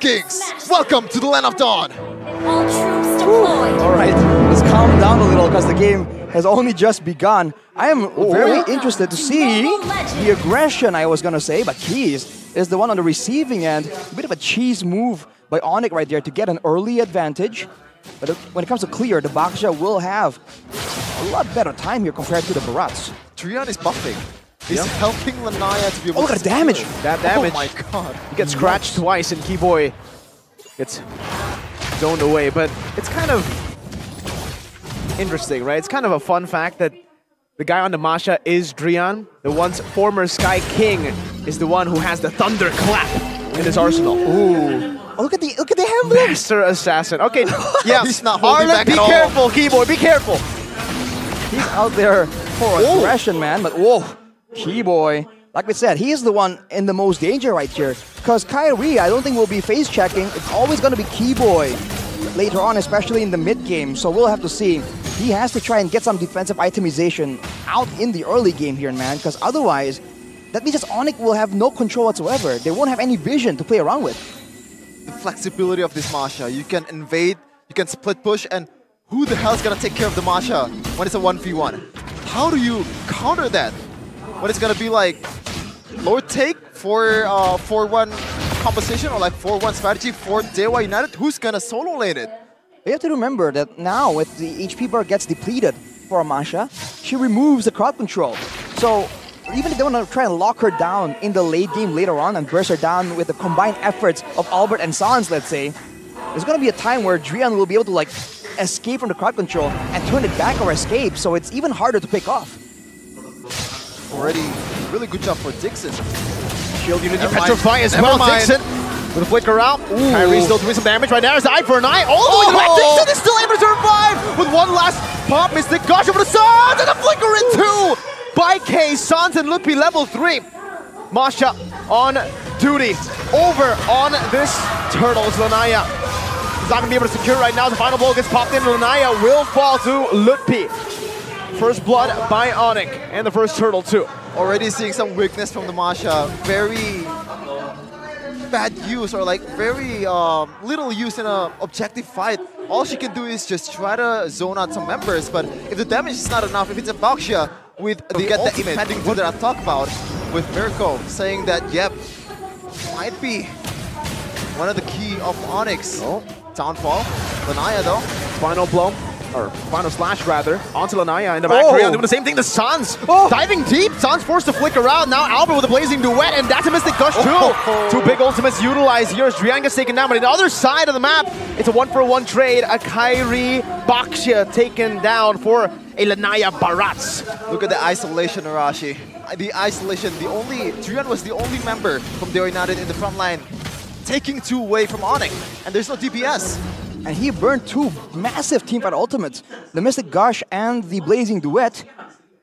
Vikings! Welcome to the Land of Dawn! All troops deployed. All right, let's calm down a little because the game has only just begun. I am very interested to see the aggression, I was going to say, but Keys is the one on the receiving end. A bit of a cheese move by Onic right there to get an early advantage. But when it comes to clear, the Baksha will have a lot better time here compared to the Barats. Trion is buffing. He's helping Lanaya to be able to... Look at the damage! That damage. Oh my god. He gets scratched twice and Keyboy gets zoned away, but it's kind of interesting, right? It's kind of a fun fact that the guy on the Masha is Drian. The once former Sky King is the one who has the Thunder Clap in his arsenal. Ooh. Oh, look at the emblem! Master Assassin. Okay, yeah. He's not holding back be at all. careful, Keyboy, be careful. He's out there for aggression, man, but whoa, Keyboy. Like we said, he is the one in the most danger right here. Because Kyrie, I don't think will be face checking. It's always going to be Keyboy later on, especially in the mid game. So we'll have to see. He has to try and get some defensive itemization out in the early game here, man. Because otherwise, that means that Onic will have no control whatsoever. They won't have any vision to play around with. The flexibility of this Masha. You can invade, you can split push, and who the hell is going to take care of the Masha when it's a 1v1? How do you counter that? When it's going to be like low take for 4-1 composition or like 4-1 strategy for Dewa United? Who's going to solo lane it? You have to remember that now, if the HP bar gets depleted for Amasha, she removes the crowd control. So even if they want to try and lock her down in the late game later on and burst her down with the combined efforts of Albert and Sans, let's say, there's going to be a time where Drian will be able to like escape from the crowd control and turn it back or escape, so it's even harder to pick off. Already, really good job for Dixon. Shield unity petrify as well, Dixon. With a flicker out. Kyrie still doing some damage right now. There's the eye for an eye. All the way to the back. Dixon is still able to survive with one last pop. Mystic Gush over the Sans and a flicker in two by K. Sans and Lupi level 3. Masha on duty. Over on this Turtles. Lanaya is not going to be able to secure right now. The final blow gets popped in. Lanaya will fall to Lupi. First blood by Onic and the first turtle too. Already seeing some weakness from the Masha. Very bad use or like very little use in an objective fight. All she can do is just try to zone out some members, but if the damage is not enough, if it's a Baksha with the ultimate, impending that I talk about with Mirko saying that, yep, might be one of the key of Onyx. Downfall. Lanaya though. Final blow. Or final slash rather, onto Lanaya in the back. Doing the same thing to Sans. Diving deep, Sans forced to flicker out. Now Albert with a blazing duet, and that's a Mystic Gush too. Two big ultimates utilized here as Drian gets taken down, but on the other side of the map, it's a 1-for-1 trade. A Kyrie Baksha taken down for a Lanaya Barats. Look at the isolation, Arashi. The isolation, Drian was the only member from Dewa United in the front line, taking two away from Onic, and there's no DPS. And he burned two massive teamfight ultimates, the Mystic Gush and the Blazing Duet.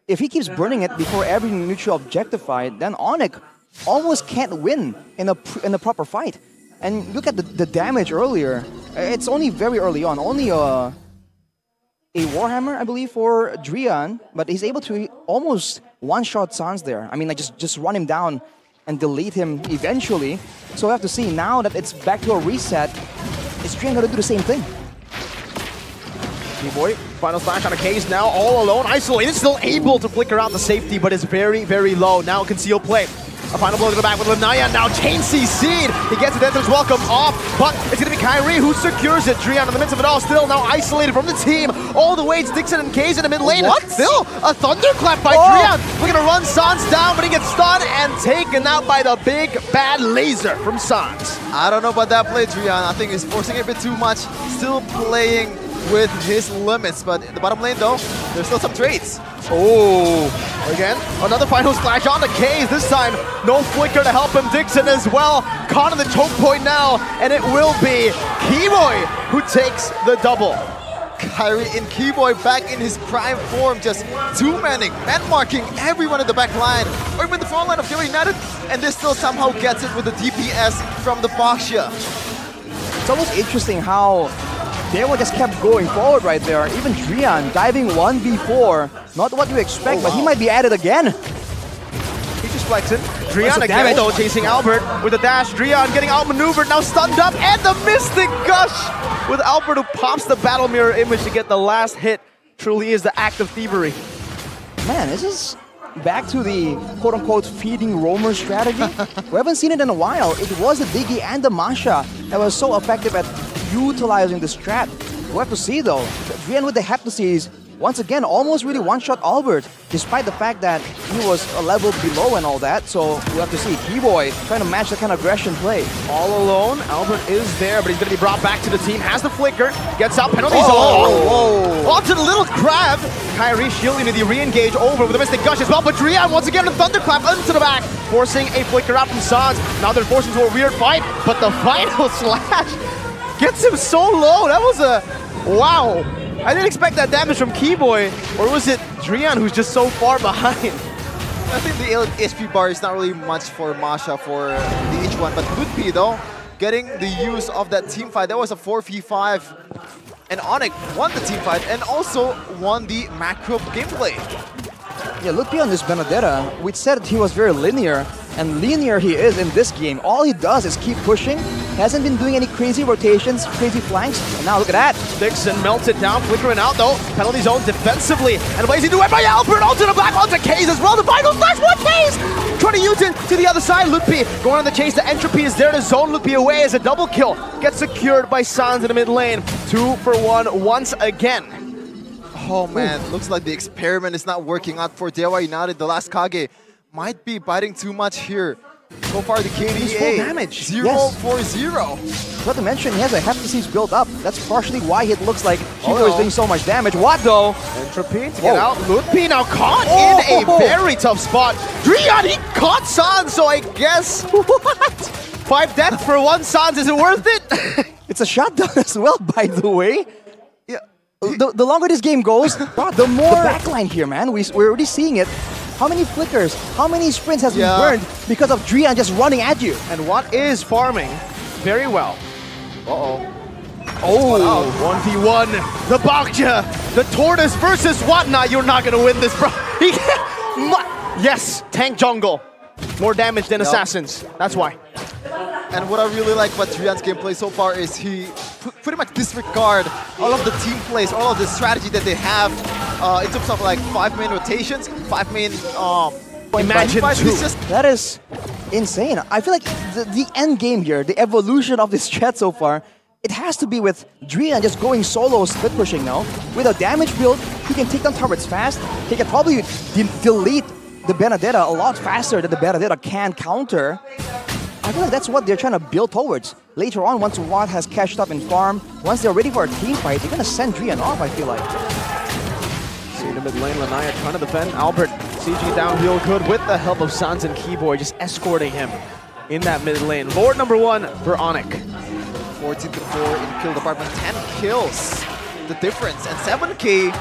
If he keeps burning it before every neutral objective fight, then Onic almost can't win in a proper fight. And look at the damage earlier. It's only very early on, only a Warhammer, I believe, for Drian, but he's able to almost one-shot Sans there. I mean, like just run him down and delete him eventually. So we have to see now that it's back to a reset. Is Drian going to do the same thing? Keyboy, final slash on a case now, all alone, isolated, still able to flicker out the safety, but is very, very low. Now concealed play. A final blow to the back with Lanaya, now Chain CC'd. He gets the Deathless Welcome off, but it's going to be Kyrie who secures it. Drian in the midst of it all, still now isolated from the team. All the way, it's Dixon and Kaze in the mid lane. What? Still a Thunderclap by Drian. We're going to run Sans down, but he gets stunned and taken out by the big bad laser from Sans. I don't know about that play, Drian. I think he's forcing it a bit too much. Still playing with his limits, but in the bottom lane though, there's still some trades. Again, another final splash on the K's. This time, no flicker to help him. Dixon as well, caught on the choke point now, and it will be Keyboy who takes the double. Kyrie and Keyboy back in his prime form, just two-manning, man-marking everyone in the back line, or even the front line of Dewa United, and this still somehow gets it with the DPS from the Baksha. It's almost interesting how Dewa just kept going forward right there. Even Drian diving 1v4. Not what you expect, but he might be at it again. He's just flexing. Drian again though, chasing Albert with a dash. Drian getting outmaneuvered, now stunned up, and the Mystic Gush with Albert who pops the Battle Mirror image to get the last hit. Truly is the act of thievery. Man, this is back to the quote-unquote feeding roamer strategy. We haven't seen it in a while. It was the Diggy and the Masha that was so effective at utilizing the strat. We'll have to see though. Drian with the Heptases once again almost really one-shot Albert, despite the fact that he was a level below and all that. So we'll have to see Keyboy trying to match that kind of aggression play. All alone, Albert is there, but he's going to be brought back to the team. Has the flicker, gets out, penalties onto the little crab. Kyrie shielding the re-engage over with the Mystic Gush as well, but Drian once again the Thunderclap into the back, forcing a flicker out from Sans. Now they're forced into a weird fight, but the final slash gets him so low. That was a wow. I didn't expect that damage from Keyboy, or was it Drian who's just so far behind? I think the HP bar is not really much for Masha for the H1, but Ludpi though, getting the use of that team fight. That was a 4v5, and Onic won the team fight and also won the macro gameplay. Yeah, Ludpi on this Benedetta, we said he was very linear, and linear he is in this game. All he does is keep pushing. Hasn't been doing any crazy rotations, crazy flanks, and now look at that. Dixon melts it down, flickering out though. Penalty zone defensively, and blazing to it by Albert, onto the back, onto Kaze as well. The final flash, what Kaze? Trying to use it to the other side. Ludpi going on the chase. The Entropy is there to zone Ludpi away as a double kill. Gets secured by Sans in the mid lane. 2 for 1 once again. Oh man, looks like the experiment is not working out for Dewa United. The last Kage might be biting too much here. So far the KDA, full damage. 0 for 0. Not to mention, he has a Heptases built up. That's partially why it looks like Keyboy is doing so much damage. What though? Entropy to get out. Ludpi now caught in a very tough spot. Drian, he caught Sans, so I guess, what? 5 death for 1 Sans, is it worth it? It's a shutdown as well, by the way. Yeah. The longer this game goes, the more the backline here, man. We're already seeing it. How many flickers, how many sprints has been burned because of Drian just running at you? And what is farming very well. Oh, 1v1, the Bakja, the Tortoise versus whatnot. You're not gonna win this, bro. Yes, tank jungle. More damage than assassins, that's why. And what I really like about Drian's gameplay so far is he pretty much disregard all of the team plays, all of the strategy that they have in terms of like 5 main rotations, 5 main imagine that is insane. I feel like the end game here, the evolution of this chat so far, it has to be with Drian just going solo split pushing now. With a damage build, he can take down turrets fast. He can probably delete the Benedetta a lot faster than the Benedetta can counter. I feel like that's what they're trying to build towards. Later on, once Watt has cashed up in farm, once they're ready for a team fight, they're gonna send Drian off, I feel like. See the mid lane, Lanaya trying to defend. Albert sieging it down real good with the help of Sans and Keyboy, just escorting him in that mid lane. Lord number 1 for Onic. 14 to 4 in kill department, 10 kills. The difference, and 7k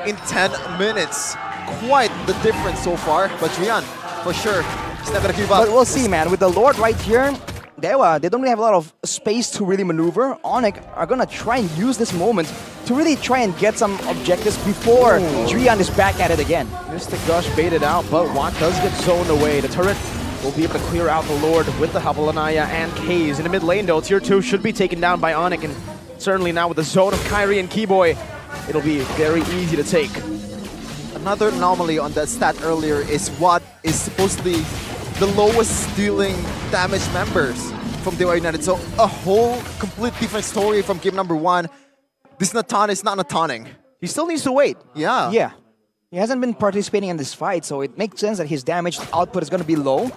in 10 minutes. Quite the difference so far, but Drian, for sure, he's not gonna give up. But we'll see, man. With the Lord right here, Dewa, they don't really have a lot of space to really maneuver. Onic are gonna try and use this moment to really try and get some objectives before Drian is back at it again. Mystic Gush baited out, but Watt does get zoned away. The turret will be able to clear out the Lord with the help of Lanaya and Kaze. In the mid lane, though, tier 2 should be taken down by Onic, and certainly now with the zone of Kyrie and Keyboy, it'll be very easy to take. Another anomaly on that stat earlier is Watt is supposedly the lowest dealing damage members from Dewa United. So a whole complete different story from game number 1. This Natan is not Nataning. He still needs to wait. Yeah. Yeah. He hasn't been participating in this fight, so it makes sense that his damage output is going to be low.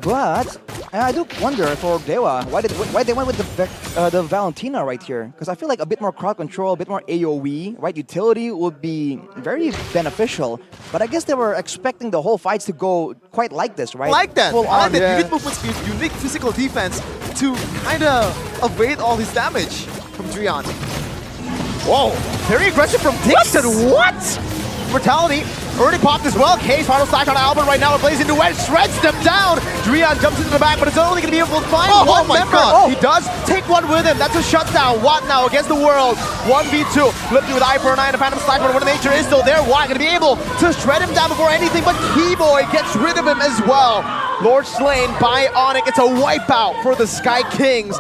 But I do wonder for Dewa why they went with the Valentina right here, because I feel like a bit more crowd control, a bit more AoE, right? Utility would be very beneficial. But I guess they were expecting the whole fights to go quite like this, right? Like that. Full I like on, that. Unique movement speed, unique physical defense to kind of evade all his damage from Drian. Whoa, very aggressive from Dixon. What? Brutality already popped as well. K's final slash on Albert right now. It plays into Wedge, shreds them down. Drian jumps into the back, but it's only going to be able to find one member. He does take one with him. That's a shutdown. Watt now against the world. 1v2. Flipped with eye for an eye and a Phantom Slash, but when nature is still there, Watt going to be able to shred him down before anything, but Keyboy gets rid of him as well. Lord slain by Onic. It's a wipeout for the Sky Kings.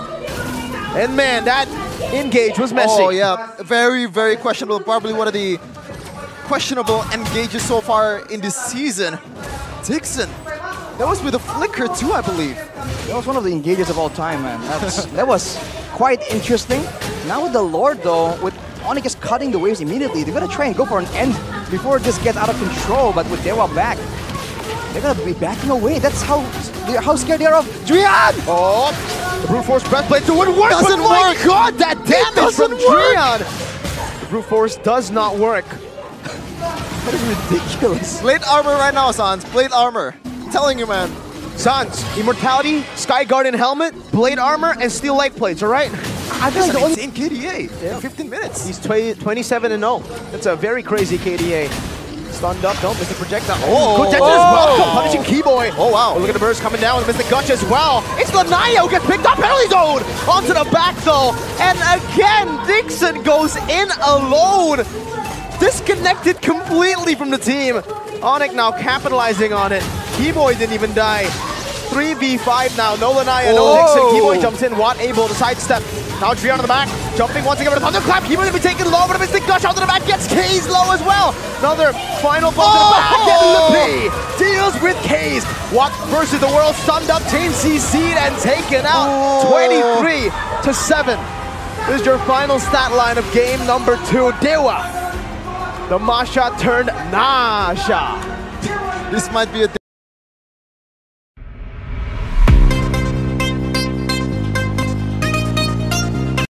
And man, that engage was messy. Oh yeah, very, very questionable. Probably one of the questionable engages so far in this season. Dixon, that was with a flicker too, I believe. That was one of the engages of all time, man. That was quite interesting. Now with the Lord though, with Onic just cutting the waves immediately, they're gonna try and go for an end before this gets out of control, but with Dewa back, they're gonna be backing away. That's how scared they are of Drian! Oh, the Brute Force Breathblade wouldn't work, Doesn't but my work. God, that damage from doesn't work. Drian! The Brute Force does not work. That is ridiculous. Plate armor right now, Sans. Plate armor. I'm telling you, man. Sans, Immortality, Sky Guardian Helmet, Blade Armor, and Steel Leg Plates, alright? I feel like the only in KDA in 15 minutes. He's 27-0. That's a very crazy KDA. Stunned up, don't miss the projectile. Oh, Good detonators, welcome, punishing Keyboy. Oh, wow. Oh, look at the burst coming down with Mr. Gutch as well. It's Lanaya who gets picked up, penalty zone! Onto the back though, and again, Dixon goes in alone. Disconnected completely from the team. Onic now capitalizing on it. Keyboy didn't even die. 3v5 now, no Lanaya, no Dixon. Keyboy jumps in, Watt able to sidestep. Now Drian on the back, jumping once again with a thunderclap. Keyboy gonna be taken low, but a Mr. Gush onto the back, gets K's low as well. Another final blow to the back, and Lippy deals with K's. Watt versus the world stunned up team, CC'd and taken out 23-7. This is your final stat line of game number 2. Dewa, the Masha turned Nasha. This might be a